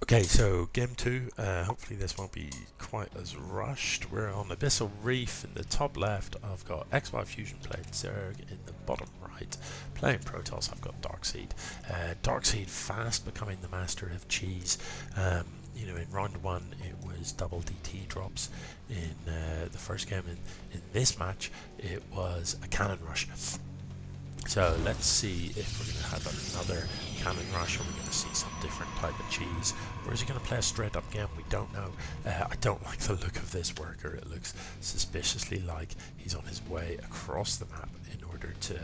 Okay, so game two. Hopefully this won't be quite as rushed. We're on Abyssal Reef in the top left. I've got XYFusion playing Zerg in the bottom right. Playing Protoss, I've got Darkseid. Darkseid fast becoming the master of cheese. In round one it was double DT drops. In the first game, in this match, it was a cannon rush. So let's see if we're going to have another cannon rush, or we're going to see some different type of cheese. Or is he going to play a straight up game? We don't know. I don't like the look of this worker. It looks suspiciously like he's on his way across the map in order to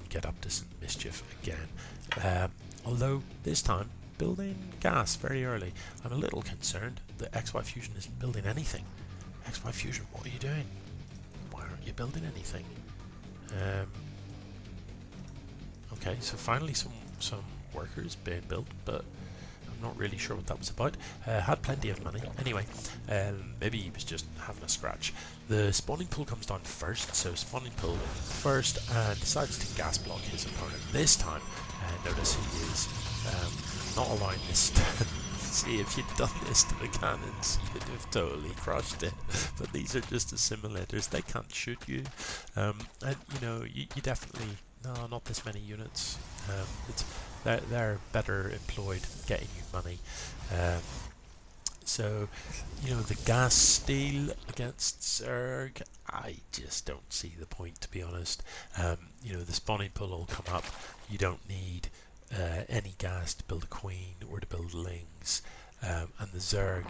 get up to some mischief again. Although this time building gas very early. I'm a little concerned that XYFusion isn't building anything. XYFusion, what are you doing? Why aren't you building anything? Okay, so finally some workers being built, but I'm not really sure what that was about. Had plenty of money. Anyway, maybe he was just having a scratch. The spawning pool comes down first, so spawning pool first, and decides to gas block his opponent. This time, notice he is not allowing this to see, if you'd done this to the cannons, you'd have totally crushed it. But these are just assimilators, they can't shoot you. And you definitely... No, not this many units. They're better employed getting you money. So, the gas steal against Zerg, I just don't see the point, to be honest. The spawning pool will come up. You don't need any gas to build a queen or to build lings. And the Zerg,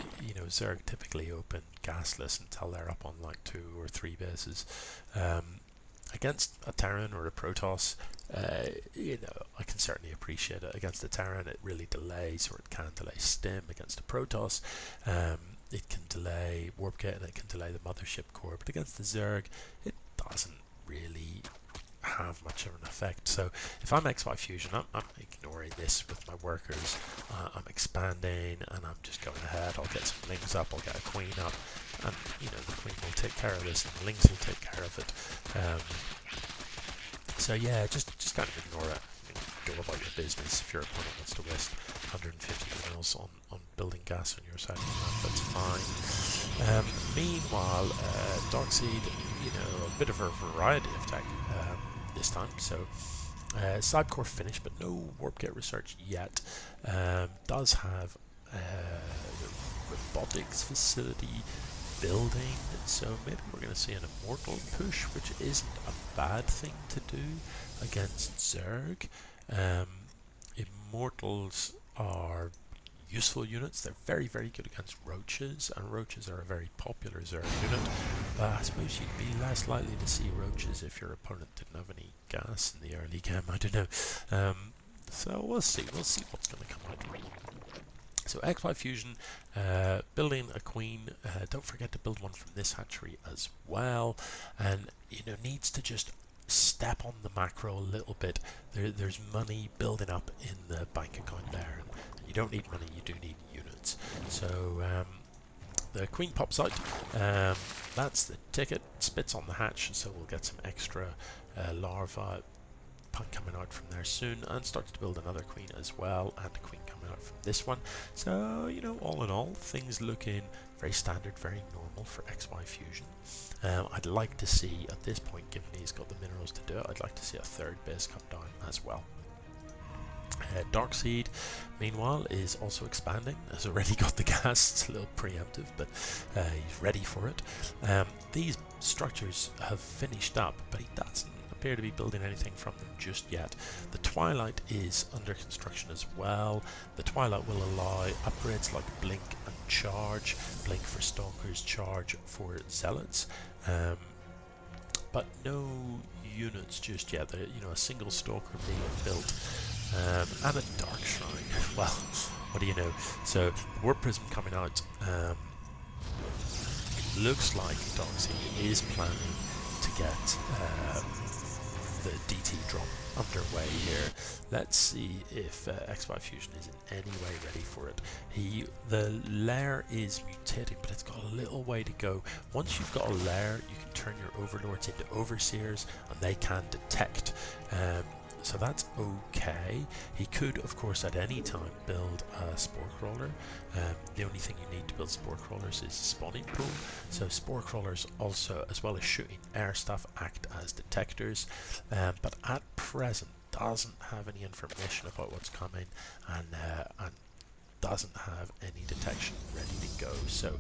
Zerg typically open gasless until they're up on like 2 or 3 bases. Against a Terran or a Protoss, I can certainly appreciate it. Against a Terran, it really delays, or it can delay Stim. Against a Protoss, it can delay Warp Gate and it can delay the Mothership Core. But against the Zerg, it doesn't really have much of an effect. So if I'm XYFusion, I'm ignoring this with my workers. I'm expanding and I'm just going ahead. I'll get some lings up, I'll get a queen up, and the queen will take care of this and the lings will take care of it. So yeah, just kind of ignore it. Go about your business. If your opponent wants to waste 150 mils on building gas on your side of the map, that's fine. Meanwhile, Darkseid, a bit of a variety of tech this time. So Sidecore finished, but no warp gate research yet. Does have the robotics facility building, so maybe we're going to see an immortal push, which isn't a bad thing to do against Zerg. Immortals are useful units. They're very, very good against roaches, and roaches are a very popular Zerg unit. I suppose you'd be less likely to see roaches if your opponent didn't have any gas in the early game. I don't know. So we'll see what's going to come out. So XYFusion, building a queen. Don't forget to build one from this hatchery as well, and needs to just step on the macro a little bit. There's money building up in the bank account there. You don't need money, you do need units. So the queen pops out. That's the ticket. Spits on the hatch, so we'll get some extra larvae coming out from there soon, and starts to build another queen as well, and a queen coming out from this one. So all in all, things looking very standard, very normal for XYFusion. I'd like to see at this point, given he's got the minerals to do it, I'd like to see a third base come down as well. Darkseid, meanwhile, is also expanding. Has already got the gas. It's a little preemptive, but he's ready for it. These structures have finished up, but he doesn't appear to be building anything from them just yet. The Twilight is under construction as well. The Twilight will allow upgrades like Blink and Charge. Blink for Stalkers, Charge for Zealots. But no units just yet. A single Stalker being built. And a Dark Shrine. Well, what do you know? So, Warp Prism coming out. It looks like Darkseid is planning to get the DT drop underway here. Let's see if XYFusion is in any way ready for it. The lair is mutating, but it's got a little way to go. Once you've got a lair, you can turn your overlords into overseers, and they can detect. So that's okay. He could, of course, at any time build spore crawler. The only thing you need to build spore crawlers is a spawning pool. So spore crawlers also, as well as shooting air stuff, act as detectors, but at present doesn't have any information about what's coming, and doesn't have any detection ready to go. So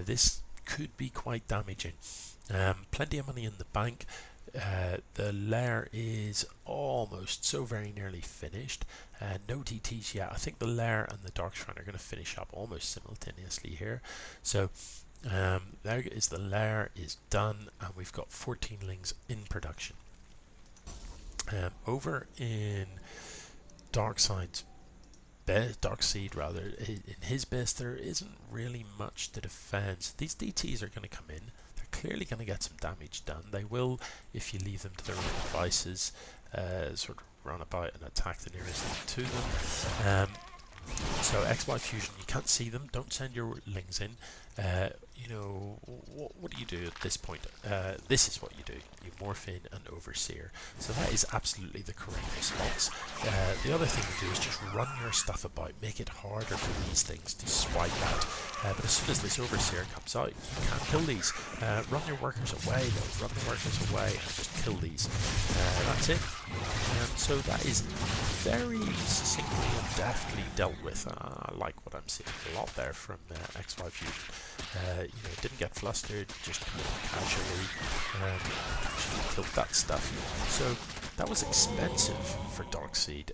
this could be quite damaging. Plenty of money in the bank. The lair is almost so very nearly finished. No DTs yet. I think the lair and the dark shrine are going to finish up almost simultaneously here. So there is, the lair is done, and we've got 14 lings in production. Over in Darkseid rather, in his base there isn't really much to defend. So these DTs are going to come in. They're clearly going to get some damage done. They will, if you leave them to their own devices, sort of run about and attack the nearest thing to them. So XYFusion, you can't see them. Don't send your lings in. You know, what do you do at this point? This is what you do. You morph in an overseer. So that is absolutely the correct response. The other thing to do is just run your stuff about. Make it harder for these things to swipe at. But as soon as this overseer comes out, you can't kill these. Run your workers away, though. Run the workers away and just kill these. That's it. So that is very succinctly and deftly dealt with. I like what I'm seeing a lot there from XYFusion. You know, didn't get flustered, just kind of casually killed that stuff. So that was expensive for Darkseid.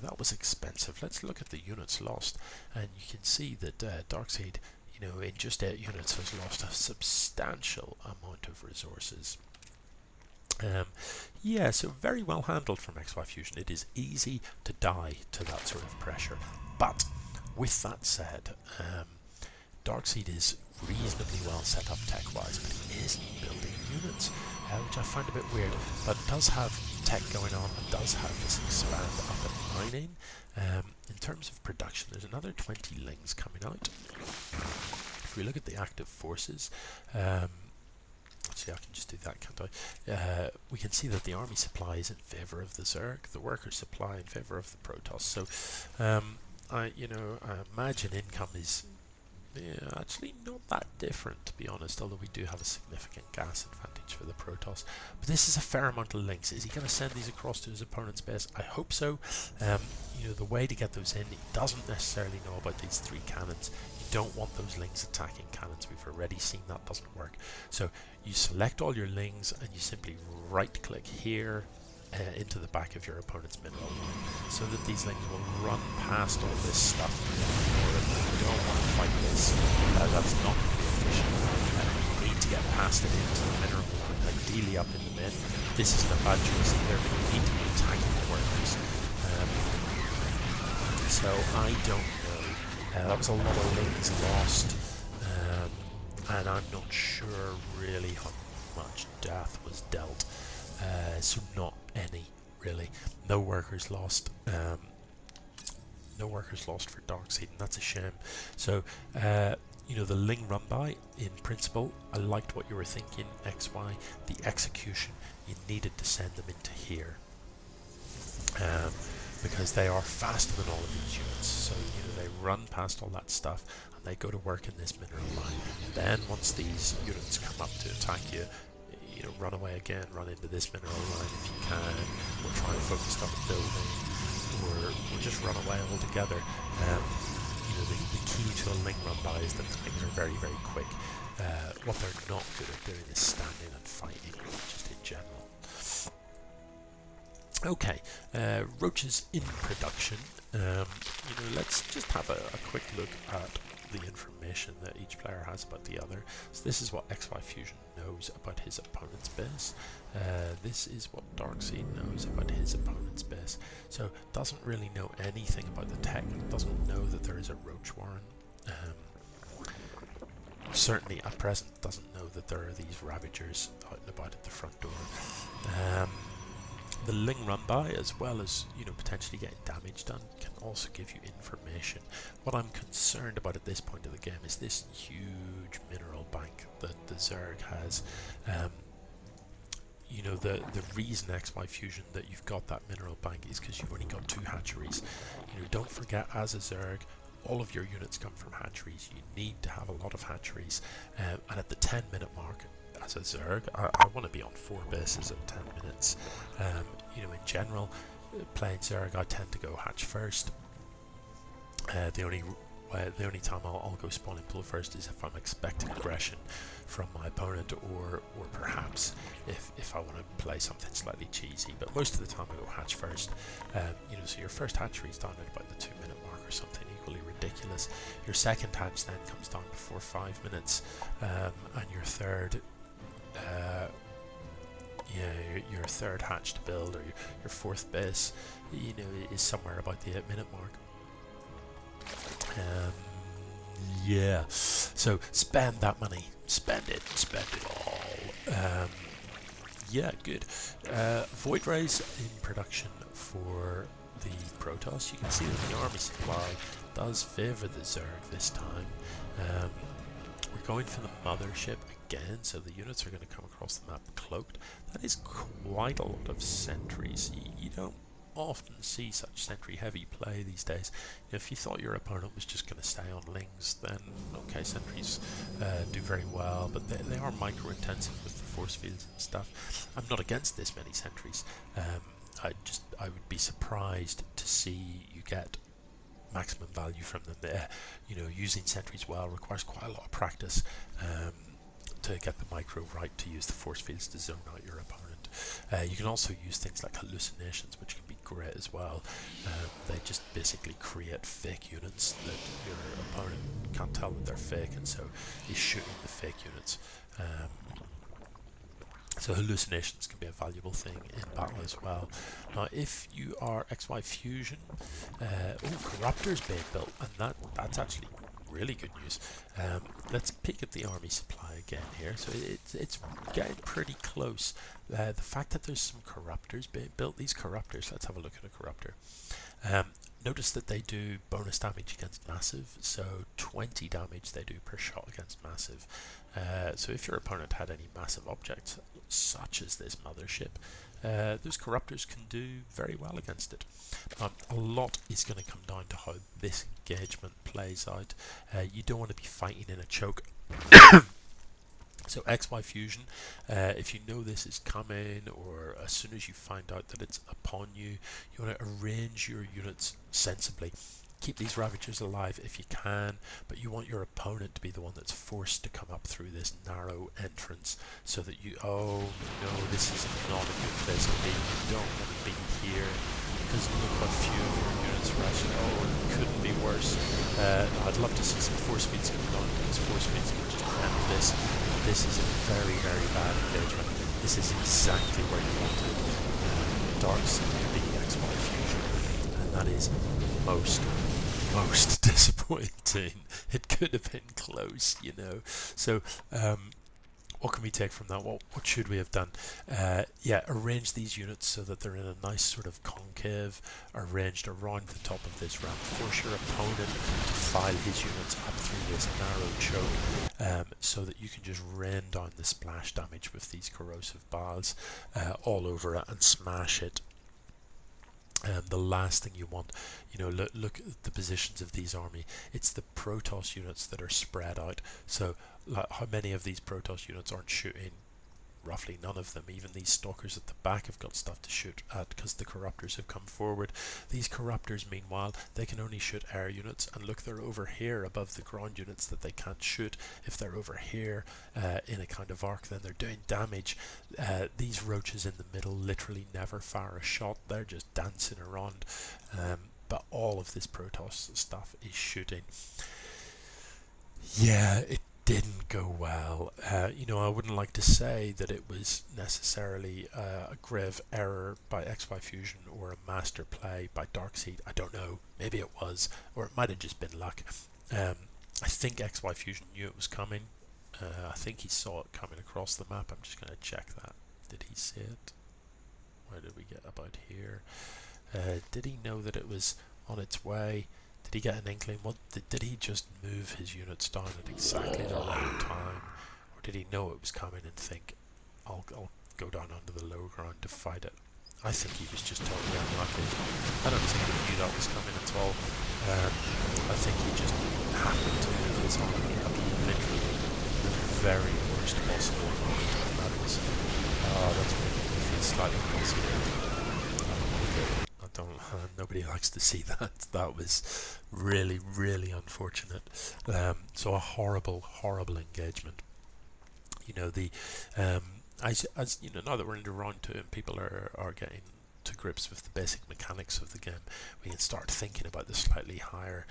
That was expensive. Let's look at the units lost, and you can see that Darkseid, you know, in just 8 units has lost a substantial amount of resources. Yeah, so very well handled from XYFusion. It is easy to die to that sort of pressure. But with that said, Darkseid is reasonably well set up tech-wise, but he isn't building units, which I find a bit weird. But does have tech going on, and does have this expand up and mining. In terms of production, there's another 20 lings coming out. If we look at the active forces, actually I can just do that, can't I? We can see that the army supply is in favour of the Zerg, the worker supply in favour of the Protoss. So I imagine income is actually not that different, to be honest, although we do have a significant gas advantage for the Protoss. But this is a fair amount of links. Is he going to send these across to his opponent's base? I hope so. You know, the way to get those in, he doesn't necessarily know about these 3 cannons. You don't want those lings attacking cannons. We've already seen that doesn't work. So you select all your lings and you simply right click here into the back of your opponent's mineral line, so that these lings will run past all this stuff. You don't want to fight this. That's not going to be efficient. You need to get past it into the mineral line, ideally up in the mid. This isn't a bad choice either, but you need to be attacking the workers. So I don't know. That was a lot of lings lost, and I'm not sure really how much death was dealt. So not any, really. No workers lost. No workers lost for Darkseid, and that's a shame. So, you know, the ling run by, in principle, I liked what you were thinking, XY. The execution, you needed to send them into here. Because they are faster than all of these units. So, you know, they run past all that stuff, and they go to work in this mineral line. Then, once these units come up to attack you, you know, run away again, run into this mineral line if you can, or try and focus on the building, or just run away altogether. You know, the key to a ling run by is that things are very, very quick. What they're not good at doing is standing and fighting, just in general. Okay, roaches in production. You know, let's just have a quick look at the information that each player has about the other. So this is what XYFusion knows about his opponent's base. This is what Darkseid knows about his opponent's base. So doesn't really know anything about the tech, doesn't know that there is a roach warren. Certainly at present doesn't know that there are these ravagers out and about at the front door. The ling run by, as well as, you know, potentially getting damage done, can also give you information. What I'm concerned about at this point of the game is this huge mineral bank that the Zerg has. you know, the reason XYFusion that you've got that mineral bank is because you've only got 2 hatcheries. You know, don't forget, as a Zerg, all of your units come from hatcheries. You need to have a lot of hatcheries, and at the 10-minute mark, as a Zerg, I want to be on 4 bases at 10 minutes. You know, in general, playing Zerg, I tend to go hatch first. The only time I'll go spawn and pull first is if I'm expecting aggression from my opponent, or perhaps if I want to play something slightly cheesy. But most of the time I go hatch first. You know, so your first hatchery is down at about the 2-minute mark or something equally ridiculous. Your second hatch then comes down before 5 minutes, and your third. Your third hatch to build, or your 4th base, you know, is somewhere about the 8-minute mark. Yeah, so spend that money, spend it all. Yeah, good. Void Rays in production for the Protoss. You can see that the army supply does favour the Zerg this time. We're going for the mothership again, so the units are going to come across the map cloaked. That is quite a lot of sentries. You don't often see such sentry heavy play these days. If you thought your opponent was just going to stay on lings, then okay, sentries do very well, but they are micro intensive with the force fields and stuff. I'm not against this many sentries. I would be surprised to see you get maximum value from them there. You know, using sentries well requires quite a lot of practice to get the micro right, to use the force fields to zone out your opponent. You can also use things like hallucinations, which can be great as well. They just basically create fake units that your opponent can't tell that they're fake, and so he's shooting the fake units. So hallucinations can be a valuable thing in battle as well. Now, if you are XYFusion, Corruptor's being built, and that's actually really good news. Let's peek at the army supply again here. So it's getting pretty close. The fact that there's some Corruptors being built, these Corruptors, let's have a look at a Corruptor. Notice that they do bonus damage against massive, so 20 damage they do per shot against massive. So if your opponent had any massive objects, such as this mothership, those Corruptors can do very well against it. A lot is going to come down to how this engagement plays out. You don't want to be fighting in a choke. So XYFusion, if you know this is coming, or as soon as you find out that it's upon you, you want to arrange your units sensibly. Keep these Ravagers alive if you can, but you want your opponent to be the one that's forced to come up through this narrow entrance, so that you, oh no, this is not a good place to be. You don't want to be here, because look how few of your units are actually, oh, it couldn't be worse. I'd love to see some force feeds come down, because force feeds can just end this. This is a very, very bad engagement. This is exactly where you wanted Darkseid to be XYFusion, and that is most disappointing. It could have been close, you know. So what can we take from that? What should we have done? Yeah, arrange these units so that they're in a nice sort of concave, arranged around the top of this ramp. Force your opponent to file his units up through this narrow choke, so that you can just rain down the splash damage with these corrosive bars all over it and smash it. The last thing you want, you know, look at the positions of these army. It's the Protoss units that are spread out. So like, how many of these Protoss units aren't shooting? Roughly none of them. Even these stalkers at the back have got stuff to shoot at, because the Corruptors have come forward. These Corruptors, meanwhile, they can only shoot air units, and look, they're over here above the ground units that they can't shoot. If they're over here in a kind of arc, then they're doing damage. These roaches in the middle literally never fire a shot. They're just dancing around. But all of this Protoss stuff is shooting. Yeah, it didn't go well. You know, I wouldn't like to say that it was necessarily a grave error by XYFusion or a master play by Darkseid. I don't know. Maybe it was, or it might have just been luck. I think XYFusion knew it was coming. I think he saw it coming across the map. I'm just going to check that. Did he see it? Where did we get about here? Did he know that it was on its way? Did he get an inkling? What did he just move his units down at exactly the right time, or did he know it was coming and think, I'll go down onto the low ground to fight it. I think he was just totally unlucky. I don't think he knew that was coming at all. I think he just happened to move his arm at literally the very worst possible moment. And that is, that's making me feel slightly nauseated. I don't. Nobody likes to see that. That was really, really unfortunate. So a horrible, horrible engagement. You know, the as you know, now that we're into round 2 and people are getting to grips with the basic mechanics of the game, we can start thinking about the slightly higher,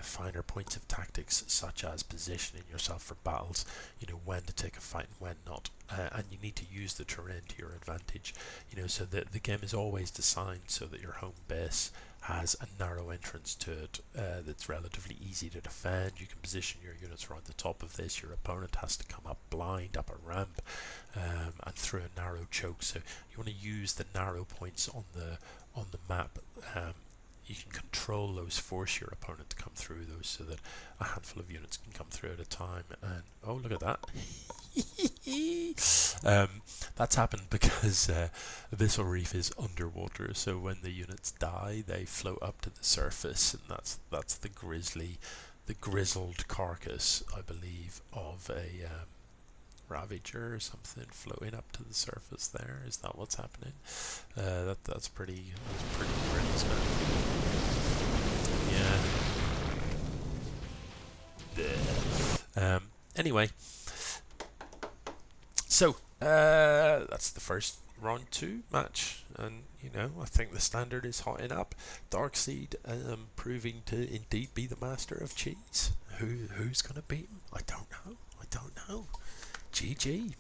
finer points of tactics, such as positioning yourself for battles. You know, when to take a fight and when not, and you need to use the terrain to your advantage. You know, so that the game is always designed so that your home base has a narrow entrance to it that's relatively easy to defend. You can position your units around the top of this. Your opponent has to come up blind up a ramp and through a narrow choke. So you want to use the narrow points on the map. You can control those, force your opponent to come through those, so that a handful of units can come through at a time. And oh, look at that! That's happened because Abyssal Reef is underwater, so when the units die, they float up to the surface, and that's the grizzled carcass, I believe, of a Ravager or something floating up to the surface. There is that what's happening. That's pretty grim, yeah. Anyway, so that's the first round 2 match, and you know, I think the standard is hotting up. Darkseid proving to indeed be the master of cheese. Who's gonna beat him? I don't know. GG.